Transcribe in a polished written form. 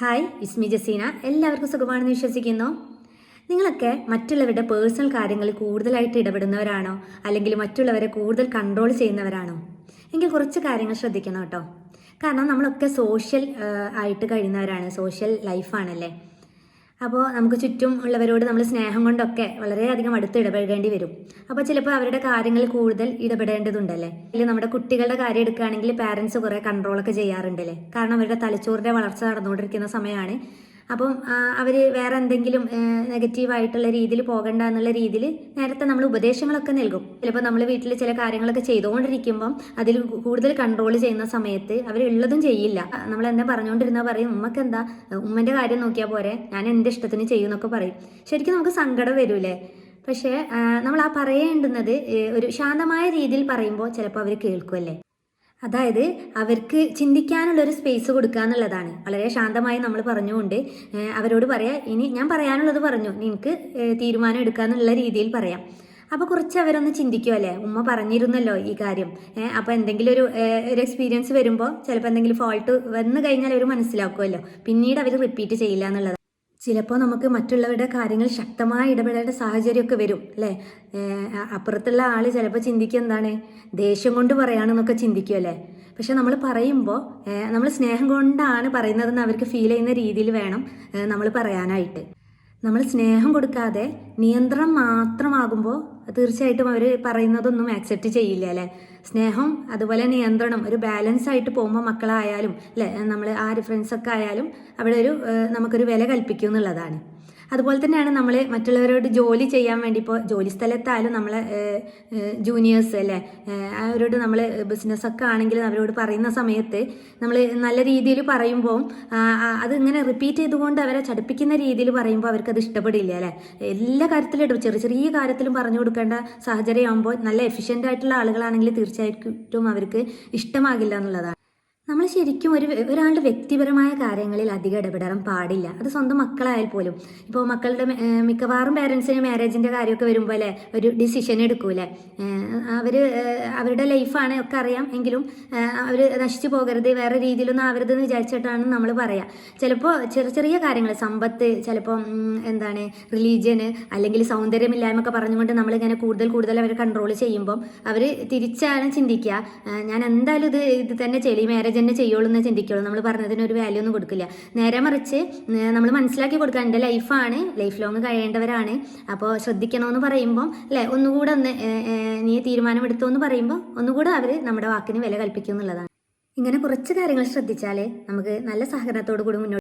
Hi, ഇസ്മി ജസീന. എല്ലാവർക്കും സുഖമാണെന്ന് വിശ്വസിക്കുന്നു. നിങ്ങളൊക്കെ മറ്റുള്ളവരുടെ പേഴ്സണൽ കാര്യങ്ങളിൽ കൂടുതലായിട്ട് ഇടപെടുന്നവരാണോ, അല്ലെങ്കിൽ മറ്റുള്ളവരെ കൂടുതൽ കൺട്രോൾ ചെയ്യുന്നവരാണോ? എങ്കിൽ കുറച്ച് കാര്യങ്ങൾ ശ്രദ്ധിക്കണം കേട്ടോ. കാരണം നമ്മളൊക്കെ സോഷ്യൽ ആയിട്ട് കഴിയുന്നവരാണ്, സോഷ്യൽ ലൈഫാണല്ലേ. അപ്പോൾ നമുക്ക് ചുറ്റും ഉള്ളവരോട് നമ്മൾ സ്നേഹം കൊണ്ടൊക്കെ വളരെയധികം അടുത്ത് ഇടപെടേണ്ടി വരും. അപ്പോൾ ചിലപ്പോൾ അവരുടെ കാര്യങ്ങളിൽ കൂടുതൽ ഇടപെടേണ്ടതുണ്ടല്ലേ. അല്ലെങ്കിൽ നമ്മുടെ കുട്ടികളുടെ കാര്യം എടുക്കുകയാണെങ്കിൽ പാരൻസ് കുറേ കൺട്രോളൊക്കെ ചെയ്യാറുണ്ടല്ലേ. കാരണം അവരുടെ തലച്ചോറിൻ്റെ വളർച്ച നടന്നുകൊണ്ടിരിക്കുന്ന സമയമാണ്. അപ്പം അവർ വേറെ എന്തെങ്കിലും നെഗറ്റീവായിട്ടുള്ള രീതിയിൽ പോകണ്ട എന്നുള്ള രീതിയിൽ നേരത്തെ നമ്മൾ ഉപദേശങ്ങളൊക്കെ നൽകും. ചിലപ്പോൾ നമ്മൾ വീട്ടിൽ ചില കാര്യങ്ങളൊക്കെ ചെയ്തുകൊണ്ടിരിക്കുമ്പം അതിൽ കൂടുതൽ കൺട്രോൾ ചെയ്യുന്ന സമയത്ത് അവരുള്ളതും ചെയ്യില്ല. നമ്മൾ എന്താ പറഞ്ഞുകൊണ്ടിരുന്നാൽ പറയും, ഉമ്മക്ക് എന്താ, ഉമ്മൻ്റെ കാര്യം നോക്കിയാൽ പോരെ, ഞാൻ എൻ്റെ ഇഷ്ടത്തിന് ചെയ്യുമെന്നൊക്കെ പറയും. ശരിക്കും നമുക്ക് സങ്കടം വരൂലേ? പക്ഷേ നമ്മൾ ആ പറയേണ്ടുന്നത് ഒരു ശാന്തമായ രീതിയിൽ പറയുമ്പോൾ ചിലപ്പോൾ അവർ കേൾക്കുമല്ലേ. അതായത് അവർക്ക് ചിന്തിക്കാനുള്ളൊരു സ്പേസ് കൊടുക്കുക എന്നുള്ളതാണ്. വളരെ ശാന്തമായി നമ്മൾ പറഞ്ഞുകൊണ്ട് അവരോട് പറയാം, ഇനി ഞാൻ പറയാനുള്ളത് പറഞ്ഞു, നിനക്ക് തീരുമാനം എടുക്കുക എന്നുള്ള രീതിയിൽ പറയാം. അപ്പോൾ കുറച്ച് അവരൊന്ന് ചിന്തിക്കുമല്ലേ, ഉമ്മ പറഞ്ഞിരുന്നല്ലോ ഈ കാര്യം. അപ്പോൾ എന്തെങ്കിലും ഒരു എക്സ്പീരിയൻസ് വരുമ്പോൾ ചിലപ്പോൾ എന്തെങ്കിലും ഫോൾട്ട് വന്നു കഴിഞ്ഞാൽ അവർ മനസ്സിലാക്കുമല്ലോ, പിന്നീട് അവർ റിപ്പീറ്റ് ചെയ്യില്ല എന്നുള്ളത്. ചിലപ്പോൾ നമുക്ക് മറ്റുള്ളവരുടെ കാര്യങ്ങൾ ശക്തമായി ഇടപെടേണ്ട സാഹചര്യമൊക്കെ വരും അല്ലേ. അപ്പുറത്തുള്ള ആൾ ചിലപ്പോൾ ചിന്തിക്കുക എന്താണ്, ദേഷ്യം കൊണ്ട് പറയാണെന്നൊക്കെ ചിന്തിക്കുമല്ലേ. പക്ഷെ നമ്മൾ പറയുമ്പോൾ നമ്മൾ സ്നേഹം കൊണ്ടാണ് പറയുന്നതെന്ന് അവർക്ക് ഫീൽ ചെയ്യുന്ന രീതിയിൽ വേണം നമ്മൾ പറയാനായിട്ട്. നമ്മൾ സ്നേഹം കൊടുക്കാതെ നിയന്ത്രണം മാത്രമാകുമ്പോൾ തീർച്ചയായിട്ടും അവർ പറയുന്നതൊന്നും ആക്സെപ്റ്റ് ചെയ്യില്ല അല്ലേ. സ്നേഹം അതുപോലെ നിയന്ത്രണം ഒരു ബാലൻസ് ആയിട്ട് പോകുമ്പോൾ മക്കളായാലും അല്ലേ, നമ്മൾ ആര് ഫ്രണ്ട്സൊക്കെ ആയാലും അവിടെ നമുക്കൊരു വില കൽപ്പിക്കും എന്നുള്ളതാണ്. അതുപോലെ തന്നെയാണ് നമ്മൾ മറ്റുള്ളവരോട് ജോലി ചെയ്യാൻ വേണ്ടി, ഇപ്പോൾ ജോലി സ്ഥലത്തായാലും നമ്മളെ ജൂനിയേഴ്സ് അല്ലേ, അവരോട് നമ്മൾ ബിസിനസ്സൊക്കെ ആണെങ്കിലും അവരോട് പറയുന്ന സമയത്ത് നമ്മൾ നല്ല രീതിയിൽ പറയുമ്പോൾ അത് ഇങ്ങനെ റിപ്പീറ്റ് ചെയ്തുകൊണ്ട് അവരെ ചടുപ്പിക്കുന്ന രീതിയിൽ പറയുമ്പോൾ അവർക്കത് ഇഷ്ടപ്പെടില്ല അല്ലേ. എല്ലാ കാര്യത്തിലും ചെറിയ ചെറിയ കാര്യത്തിലും പറഞ്ഞു കൊടുക്കേണ്ട സാഹചര്യം ആകുമ്പോൾ നല്ല എഫിഷ്യൻ്റ് ആയിട്ടുള്ള ആളുകളാണെങ്കിൽ തീർച്ചയായിട്ടും അവർക്ക് ഇഷ്ടമാകില്ല എന്നുള്ളതാണ്. നമ്മൾ ശരിക്കും ഒരാളുടെ വ്യക്തിപരമായ കാര്യങ്ങളിൽ അധികം ഇടപെടാൻ പാടില്ല. അത് സ്വന്തം മക്കളായാൽ പോലും. ഇപ്പോൾ മക്കളുടെ മിക്കവാറും പേരൻസിന് മാരേജിൻ്റെ കാര്യമൊക്കെ വരുമ്പോൾ അല്ലേ ഒരു ഡിസിഷൻ എടുക്കൂലേ. അവരുടെ ലൈഫാണ് ഒക്കെ അറിയാം, എങ്കിലും അവർ നശിച്ചു പോകരുത്, വേറെ രീതിയിലൊന്നും ആവരുതെന്ന് വിചാരിച്ചിട്ടാണ് നമ്മൾ പറയുക. ചിലപ്പോൾ ചെറിയ ചെറിയ കാര്യങ്ങൾ, സമ്പത്ത്, ചിലപ്പോൾ എന്താണ് റിലീജിയന്, അല്ലെങ്കിൽ സൗന്ദര്യമില്ലായ്മൊക്കെ പറഞ്ഞുകൊണ്ട് നമ്മളിങ്ങനെ കൂടുതൽ അവർ കൺട്രോൾ ചെയ്യുമ്പം അവർ തിരിച്ചാണ് ചിന്തിക്കുക, ഞാൻ എന്തായാലും ഇത് തന്നെ ചെയ്യും, മാരേജ് തന്നെ ചെയ്യുള്ളൂ എന്ന് ചിന്തിക്കുള്ളൂ. നമ്മൾ പറഞ്ഞതിന് ഒരു വാല്യൂ ഒന്നും കൊടുക്കില്ല. നേരെ മറിച്ച് നമ്മൾ മനസ്സിലാക്കി കൊടുക്കുക, എൻ്റെ ലൈഫാണ്, ലൈഫ് ലോങ് കഴിയേണ്ടവരാണ്, അപ്പോൾ ശ്രദ്ധിക്കണമെന്ന് പറയുമ്പോൾ അല്ലേ, ഒന്നുകൂടെ നീ തീരുമാനമെടുത്തോ എന്ന് പറയുമ്പോൾ ഒന്നുകൂടെ അവർ നമ്മുടെ വാക്കിന് വില കൽപ്പിക്കും എന്നുള്ളതാണ്. ഇങ്ങനെ കുറച്ച് കാര്യങ്ങൾ ശ്രദ്ധിച്ചാൽ നമുക്ക് നല്ല സഹകരണത്തോടു കൂടി മുന്നോട്ട്